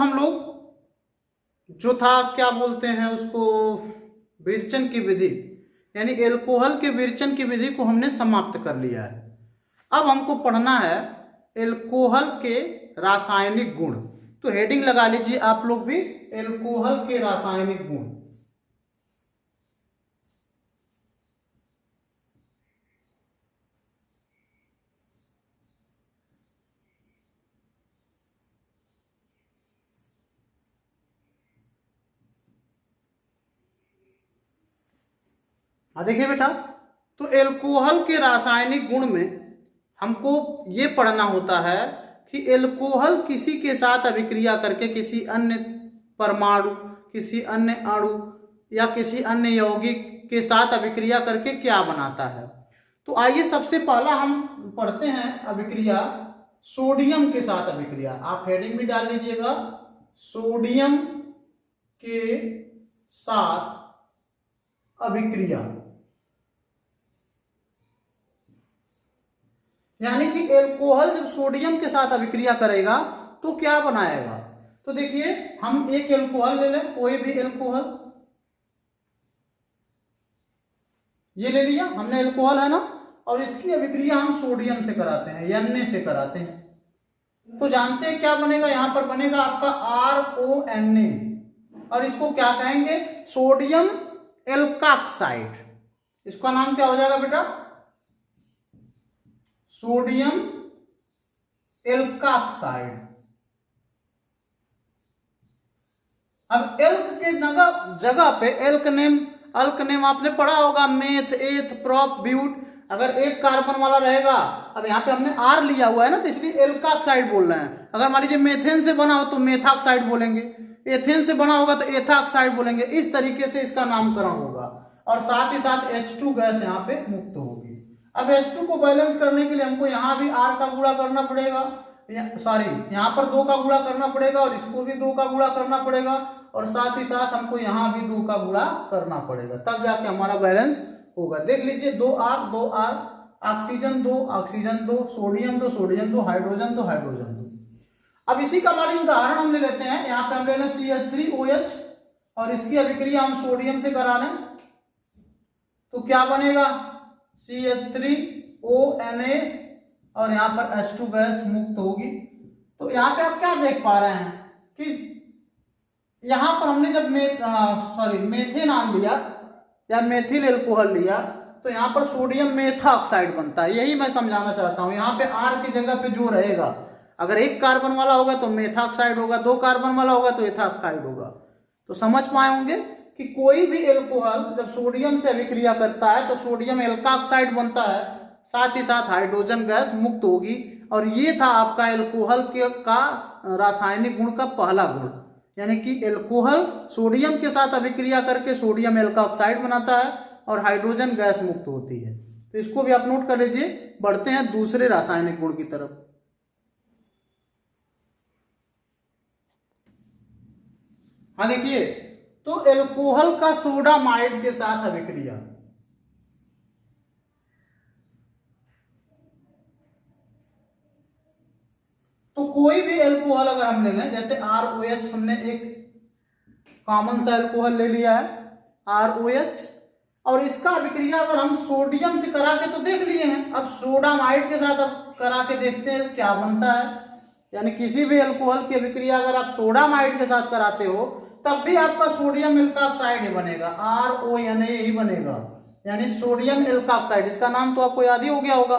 हम लोग जो था क्या बोलते हैं उसको, विरेचन की विधि, यानी एल्कोहल के विरेचन की विधि को हमने समाप्त कर लिया है। अब हमको पढ़ना है एल्कोहल के रासायनिक गुण। तो हेडिंग लगा लीजिए आप लोग भी, एल्कोहल के रासायनिक गुण। देखिए बेटा, तो एल्कोहल के रासायनिक गुण में हमको ये पढ़ना होता है कि एल्कोहल किसी के साथ अभिक्रिया करके किसी अन्य परमाणु, किसी अन्य अणु या किसी अन्य यौगिक के साथ अभिक्रिया करके क्या बनाता है। तो आइए सबसे पहला हम पढ़ते हैं अभिक्रिया सोडियम के साथ अभिक्रिया। आप हेडिंग भी डाल लीजिएगा, सोडियम के साथ अभिक्रिया। यानी कि एल्कोहल जब सोडियम के साथ अभिक्रिया करेगा तो क्या बनाएगा। तो देखिए, हम एक एल्कोहल ले लें, कोई भी एल्कोहल, ये ले लिया हमने एल्कोहल है ना, और इसकी अभिक्रिया हम सोडियम से कराते हैं, Na से कराते हैं। तो जानते हैं क्या बनेगा, यहां पर बनेगा आपका RONA, और इसको क्या कहेंगे, सोडियम एल्काक्साइड। इसका नाम क्या हो जाएगा बेटा, सोडियम एल्काक्साइड। अब एल्क के जगह पे अल्क नेम आपने पढ़ा होगा, मेथ, एथ, प्रोप, ब्यूट। अगर एक कार्बन वाला रहेगा, अब यहाँ पे हमने आर लिया हुआ है ना, तो इसलिए एल्काक्साइड बोल रहे हैं। अगर मान लीजिए मेथेन से बना हो तो मेथाक्साइड बोलेंगे, एथेन से बना होगा तो एथाक्साइड बोलेंगे। इस तरीके से इसका नामकरण होगा, और साथ ही साथ H2 गैस यहाँ पे मुक्त होगी। अब H2 को बैलेंस करने के लिए हमको यहाँ भी R का गुणा करना पड़ेगा, सॉरी यहाँ पर 2 का गुणा करना पड़ेगा, और इसको भी 2 का गुणा करना पड़ेगा, और साथ ही साथ हमको यहाँ भी 2 का गुणा करना पड़ेगा, तब जाके हमारा बैलेंस होगा। देख लीजिए, 2R 2R, oxygen 2 oxygen 2, sodium 2 sodium 2, hydrogen 2 hydrogen 2। अब इसी का हमारी उदाहरण हम ले लेते हैं। यहाँ पे हम ले लें CH3OH, और इसकी अभिक्रिया हम सोडियम से करा लें तो क्या बनेगा, CH3ONA, और यहाँ पर H2 गैस मुक्त होगी। तो यहाँ पे आप क्या देख पा रहे हैं कि यहाँ पर हमने जब मेथेनॉल लिया या मेथिल एल्कोहल लिया, तो यहाँ पर सोडियम मेथाक्साइड बनता है। यही मैं समझाना चाहता हूँ। यहाँ पे R की जगह पे जो रहेगा, अगर एक कार्बन वाला होगा तो मेथाक्साइड होगा, 2 कार्बन वाला होगा तो एथाक्साइड होगा। तो समझ पाए होंगे कि कोई भी एल्कोहल जब सोडियम से अभिक्रिया करता है तो सोडियम एल्काक्साइड बनता है, साथ ही साथ हाइड्रोजन गैस मुक्त होगी। और ये था आपका एल्कोहल का रासायनिक गुण का पहला गुण, यानी कि एल्कोहल सोडियम के साथ अभिक्रिया करके सोडियम एल्काक्साइड बनाता है और हाइड्रोजन गैस मुक्त होती है। तो इसको भी आप नोट कर लीजिए। बढ़ते हैं दूसरे रासायनिक गुण की तरफ। हाँ देखिए, तो एल्कोहल का सोडामाइड के साथ अभिक्रिया। तो कोई भी एल्कोहल अगर हम ले लें, जैसे ROH, हमने एक कॉमन सा एल्कोहल ले लिया है ROH, और इसका अभिक्रिया अगर हम सोडियम से करा के तो देख लिए हैं, अब सोडामाइड के साथ अब करा के देखते हैं क्या बनता है। यानी किसी भी एल्कोहल की अभिक्रिया अगर आप सोडामाइड के साथ कराते हो तब भी आपका सोडियम एल्काक्साइड ही बनेगा, RONA ही बनेगा, यानी सोडियम एल्काक्साइड। इसका नाम तो आपको याद ही हो गया होगा।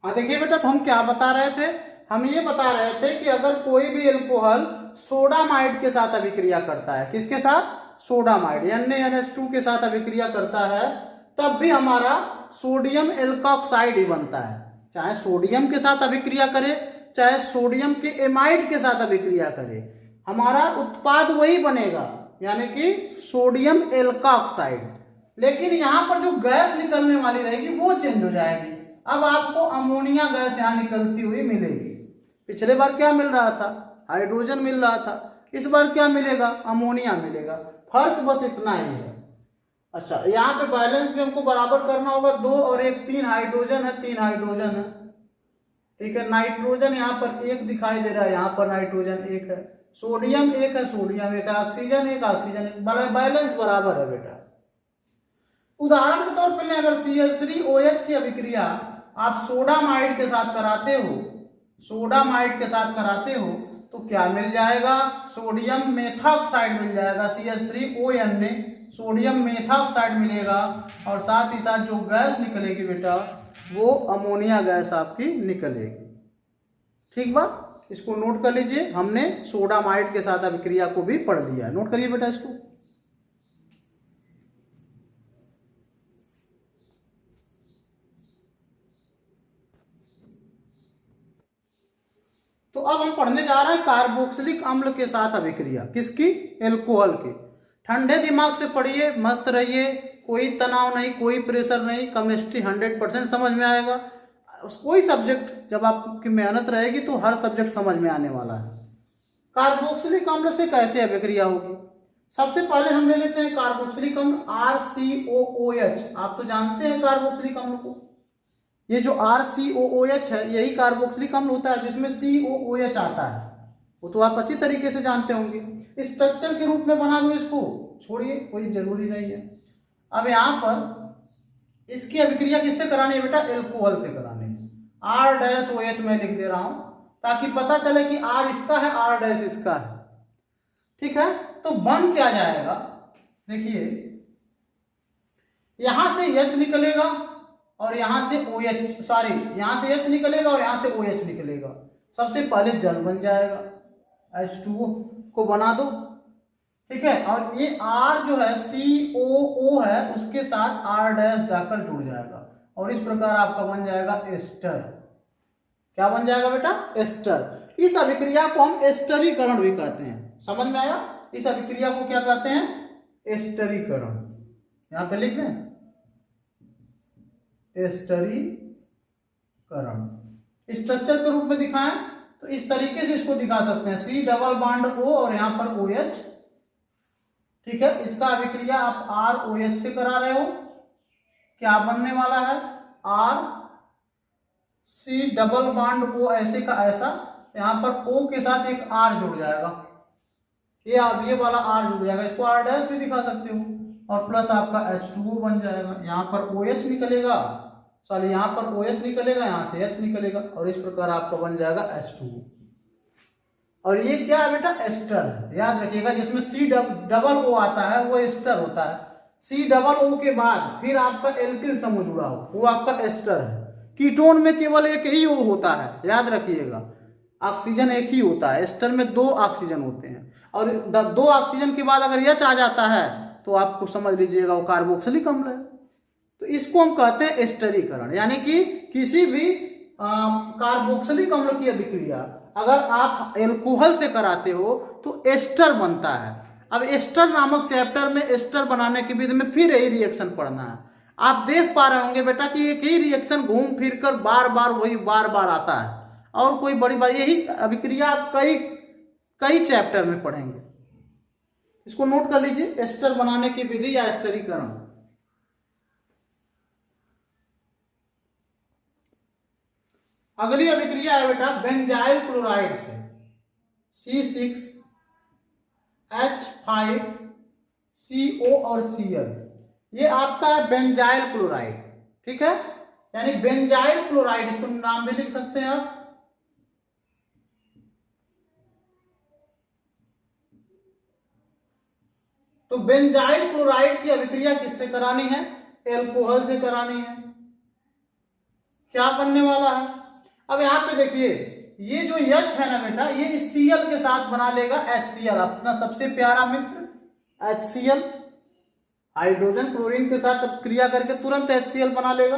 हाँ देखिए बेटा, तो हम क्या बता रहे थे, हम ये बता रहे थे कि अगर कोई भी एल्कोहल सोडामाइड के साथ अभिक्रिया करता है, किसके साथ, सोडामाइड NaNH2 के साथ अभिक्रिया करता है, तब भी हमारा सोडियम एल्काक्साइड ही बनता है। चाहे सोडियम के साथ अभिक्रिया करे, चाहे सोडियम के एमाइड के साथ अभिक्रिया करे, हमारा उत्पाद वही बनेगा, यानी कि सोडियम एल्काक्साइड। लेकिन यहाँ पर जो गैस निकलने वाली रहेगी वो चेंज हो जाएगी। अब आपको अमोनिया गैस यहाँ निकलती हुई मिलेगी। पिछले बार क्या मिल रहा था, हाइड्रोजन मिल रहा था, इस बार क्या मिलेगा, अमोनिया मिलेगा। फर्क बस इतना ही है। अच्छा, यहाँ पे बैलेंस भी हमको बराबर करना होगा, 2 और 1 3 हाइड्रोजन है, 3 हाइड्रोजन है। ठीक है। नाइट्रोजन यहाँ पर एक दिखाई दे रहा है, यहाँ पर नाइट्रोजन एक है, सोडियम एक है, सोडियम एक है, ऑक्सीजन एक, ऑक्सीजन एक, बैलेंस बराबर है बेटा। उदाहरण के तौर पर अगर CH3OH की अभिक्रिया आप सोडामाइड के साथ कराते हो, सोडामाइड के साथ कराते हो तो क्या मिल जाएगा, सोडियम मेथॉक्साइड मिल जाएगा। CH3ON में सोडियम मेथॉक्साइड मिलेगा और साथ ही साथ जो गैस निकलेगी बेटा वो अमोनिया गैस आपकी निकलेगी। ठीक बात, इसको नोट कर लीजिए, हमने सोडामाइड के साथ अभिक्रिया को भी पढ़ लिया, नोट करिए बेटा इसको। तो अब हम पढ़ने जा रहे हैं कार्बोक्सिलिक अम्ल के साथ अभिक्रिया, किसकी, एल्कोहल की। ठंडे दिमाग से पढ़िए, मस्त रहिए, कोई तनाव नहीं, कोई प्रेशर नहीं, केमिस्ट्री 100% समझ में आएगा। कोई सब्जेक्ट जब आपकी मेहनत रहेगी तो हर सब्जेक्ट समझ में आने वाला है। कार्बोक्सिलिक अम्ल से कैसे अभिक्रिया होगी, सबसे पहले हम ले लेते हैं कार्बोक्सिलिक अम्ल RCOOH। आप तो जानते हैं कार्बोक्सिलिक अम्ल को, ये जो RCOOH है यही कार्बोक्सिलिक अम्ल होता है जिसमें COOH आता है, वो तो आप अच्छी तरीके से जानते होंगे। स्ट्रक्चर के रूप में बना दो इसको, छोड़िए, कोई जरूरी नहीं है। अब यहाँ पर इसकी अभिक्रिया किससे करानी है बेटा, एल्कोहल से करानी है। R-OH मैं लिख दे रहा हूं ताकि पता चले कि R इसका है, R- इसका है। ठीक है, तो बन क्या जाएगा, देखिए यहां से H निकलेगा और यहां से OH, सॉरी यहां से H निकलेगा और यहां से OH निकलेगा। सबसे पहले जल बन जाएगा, H2O को बना दो, ठीक है। और ये R जो है COO है उसके साथ R- जाकर जुड़ जाएगा और इस प्रकार आपका बन जाएगा एस्टर। क्या बन जाएगा बेटा, एस्टर। इस अभिक्रिया को हम एस्टरीकरण भी कहते हैं, समझ में आया। इस अभिक्रिया को क्या कहते हैं, एस्टरीकरण। यहां पे लिख दें एस्टरीकरण। स्ट्रक्चर के रूप में दिखाएं तो इस तरीके से इसको दिखा सकते हैं, C डबल बॉन्ड O और यहां पर OH। ठीक है, इसका अभिक्रिया आप ROH से करा रहे हो, क्या बनने वाला है, C डबल बॉन्ड O ऐसे का ऐसा, यहां पर O के साथ एक R जुड़ जाएगा, ये वाला R जुड़ जाएगा, इसको R- भी दिखा सकते हो और प्लस आपका H2O बन जाएगा। यहाँ पर OH निकलेगा, सॉरी यहाँ पर OH निकलेगा, यहाँ से H निकलेगा और इस प्रकार आपका बन जाएगा H2O। और ये क्या है बेटा, एस्टर। याद रखिएगा जिसमें C डबल O आता है वो एस्टर होता है, C डबल O के बाद फिर आपका एल्किल समूह जुड़ा हो वो आपका एस्टर है। कीटोन में केवल एक ही O होता है, याद रखिएगा, ऑक्सीजन एक ही होता है, एस्टर में 2 ऑक्सीजन होते हैं और 2 ऑक्सीजन के बाद अगर H आ जाता है तो आपको समझ लीजिएगा वो कार्बोक्सिलिक अम्ल है। तो इसको हम कहते हैं एस्टरीकरण, यानी कि किसी भी कार्बोक्सिलिक अम्ल की अभिक्रिया अगर आप एल्कोहल से कराते हो तो एस्टर बनता है। अब एस्टर नामक चैप्टर में एस्टर बनाने की विधि में फिर यही रिएक्शन पढ़ना है। आप देख पा रहे होंगे बेटा कि एक ही रिएक्शन घूम फिर कर बार बार आता है और कोई बड़ी बात, यही अभिक्रिया आप कई चैप्टर में पढ़ेंगे। इसको नोट कर लीजिए, एस्टर बनाने की विधि या एस्टरीकरण। अगली अभिक्रिया है बेटा बेंजाइल क्लोराइड से, C6H5CO और Cl, ये आपका है बेंजाइल क्लोराइड। ठीक है, यानी बेंजाइल क्लोराइड, इसको नाम भी लिख सकते हैं आप। तो बेंजाइल क्लोराइड की अभिक्रिया किससे करानी है, एल्कोहल से करानी है। क्या बनने वाला है, अब यहां पे देखिए ये जो H है ना बेटा, ये इस Cl के साथ बना लेगा HCl, अपना सबसे प्यारा मित्र HCl, हाइड्रोजन क्लोरीन के साथ क्रिया करके तुरंत HCl बना लेगा।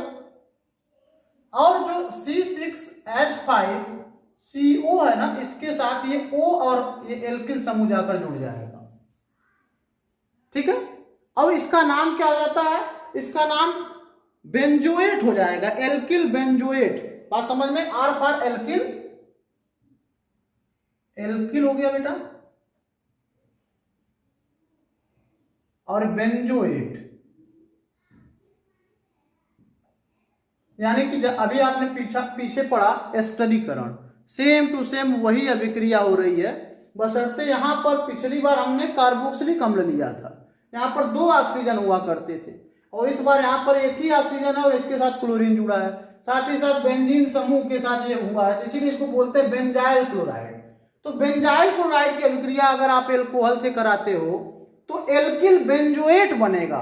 और जो C6H5CO है ना, इसके साथ ये O और ये एल्किल समूह जाकर जुड़ जाएगा। ठीक है, अब इसका नाम क्या हो जाता है, इसका नाम बेंजोएट हो जाएगा, एल्किल बेंजोएट। बात समझ में, R फॉर एल्किल, एल्किल हो गया बेटा, और बेंजोएट। यानी कि अभी आपने पीछे पढ़ा एस्टरीकरण, सेम टू सेम वही अभिक्रिया हो रही है, बशर्ते यहाँ पर पिछली बार हमने कार्बोक्सिलिक अम्ल लिया था, यहाँ पर 2 ऑक्सीजन हुआ करते थे और इस बार यहाँ पर एक ही ऑक्सीजन है और इसके साथ क्लोरीन जुड़ा है, साथ ही साथ बेंजीन समूह के साथ ये हुआ है, इसीलिए इसको बोलते हैं बेंजाइल क्लोराइड। तो बेंजाइल क्लोराइड की अभिक्रिया अगर आप एल्कोहल से कराते हो तो एल्किल बेंजोएट बनेगा,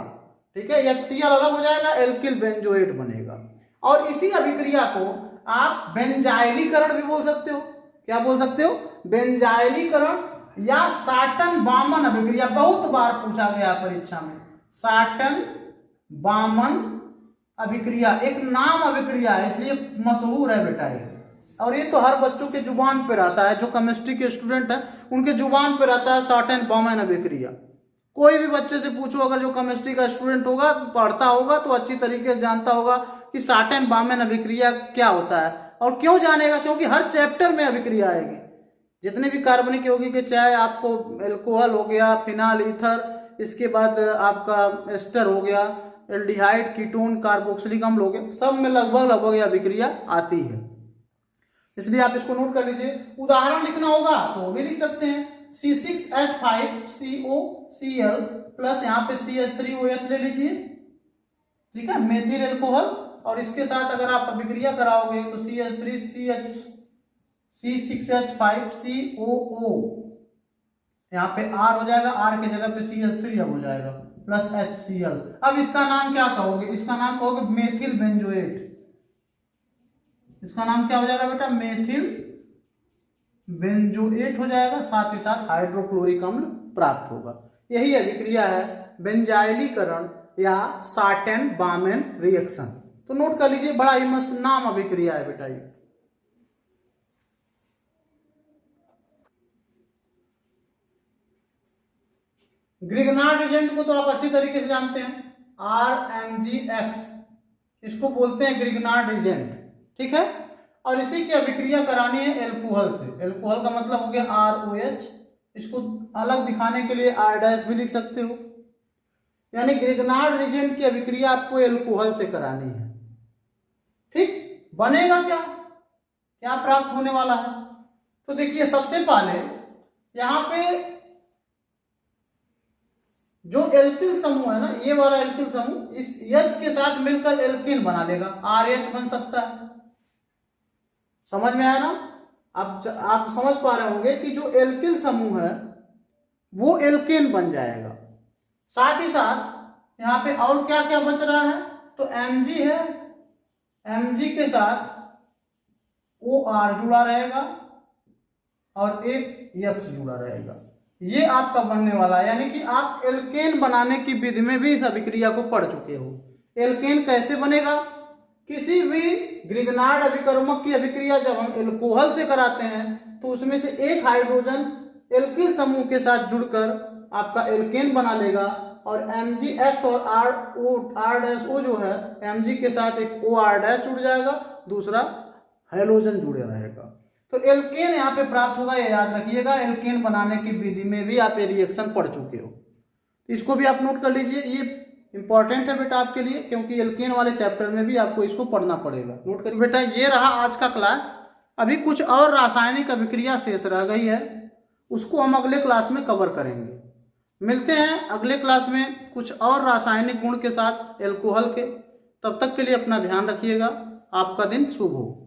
ठीक है, HCl अलग हो जाएगा, एल्किल बेंजोएट बनेगा। और इसी अभिक्रिया को आप बेंजाइलीकरण भी बोल सकते हो। क्या बोल सकते हो? बेंजाइलीकरण या साटन बामन अभिक्रिया। बहुत बार पूछा गया परीक्षा में, साटन बामन अभिक्रिया एक नाम अभिक्रिया है, इसलिए मशहूर है बेटा ये, और ये तो हर बच्चों के जुबान पे रहता है, जो केमिस्ट्री के स्टूडेंट हैं उनके जुबान पे रहता है साटन बामन अभिक्रिया। कोई भी बच्चे से पूछो, अगर जो केमिस्ट्री का स्टूडेंट होगा, पढ़ता होगा, तो अच्छी तरीके से जानता होगा कि साटन बामन अभिक्रिया क्या होता है। और क्यों जानेगा? क्योंकि हर चैप्टर में अभिक्रिया आएगी, जितने भी कार्बनिक यौगिक, चाहे आपको एल्कोहल हो गया, फिनाल ईथर, इसके बाद आपका एस्टर हो गया, एल्डिहाइड, कीटोन, कार्बोक्सिलिक अम्ल हो गया, सब में लगभग ये अभिक्रिया आती है, इसलिए आप इसको नोट कर लीजिए। उदाहरण लिखना होगा तो वो भी लिख सकते हैं, C6H5COCl प्लस यहाँ पे CH3OH ले लीजिए, ठीक है, मेथिल एल्कोहल, और इसके साथ अगर आप अभिक्रिया कराओगे तो C6H5COO, यहाँ पे R हो जाएगा, R की जगह पे CH3 अब हो जाएगा, प्लस HCl। अब इसका नाम क्या कहोगे? इसका नाम कहोगे मेथिल बेंजोएट। इसका नाम क्या हो जाएगा बेटा? मेथिल बेंजोएट हो जाएगा, साथ ही साथ हाइड्रोक्लोरिक अम्ल प्राप्त होगा। यही अभिक्रिया है बेंजाइलीकरण या साटन बामन रिएक्शन। तो नोट कर लीजिए, बड़ा ही मस्त नाम अभिक्रिया है बेटा ये। ग्रिग्नार्ड एजेंट को तो आप अच्छी तरीके से जानते हैं, RMgX, इसको बोलते हैं ग्रिग्नार्ड एजेंट, ठीक है। और इसी की अभिक्रिया करानी है एल्कोहल से। एल्कोहल का मतलब हो गया ROH, इसको अलग दिखाने के लिए R- भी लिख सकते हो। यानी ग्रिग्नार्ड एजेंट की अभिक्रिया आपको एल्कोहल से करानी है, ठीक। बनेगा क्या, क्या प्राप्त होने वाला है? तो देखिए, सबसे पहले यहां पे जो एल्किल समूह है ना, ये वाला एल्किल समूह इस H के साथ मिलकर एल्केन बना लेगा, RH बन सकता है। समझ में आया ना? आप समझ पा रहे होंगे कि जो एल्किल समूह है वो एल्केन बन जाएगा। साथ ही साथ यहाँ पे और क्या क्या बच रहा है? तो Mg है, Mg के साथ OR जुड़ा रहेगा और एक X जुड़ा रहेगा। ये आपका बनने वाला है, यानी कि आप एल्केन बनाने की विधि में भी इस अभिक्रिया को पढ़ चुके हो। एल्केन कैसे बनेगा? किसी भी ग्रिग्नार्ड अभिकर्मक की अभिक्रिया जब हम एल्कोहल से कराते हैं तो उसमें से एक हाइड्रोजन एल्किल समूह के साथ जुड़कर आपका एल्केन बना लेगा, और MgX और R' जो है, Mg के साथ एक OR' जुड़ जाएगा, दूसरा हाइड्रोजन जुड़े रहेगा, तो एल्केन यहाँ पे प्राप्त होगा। ये याद रखिएगा, एल्केन बनाने की विधि में भी आप ये रिएक्शन पढ़ चुके हो, इसको भी आप नोट कर लीजिए। ये इंपॉर्टेंट है बेटा आपके लिए, क्योंकि एल्केन वाले चैप्टर में भी आपको इसको पढ़ना पड़ेगा। नोट करिए बेटा, ये रहा आज का क्लास। अभी कुछ और रासायनिक अभिक्रिया शेष रह गई है, उसको हम अगले क्लास में कवर करेंगे। मिलते हैं अगले क्लास में कुछ और रासायनिक गुण के साथ एल्कोहल के। तब तक के लिए अपना ध्यान रखिएगा। आपका दिन शुभ हो।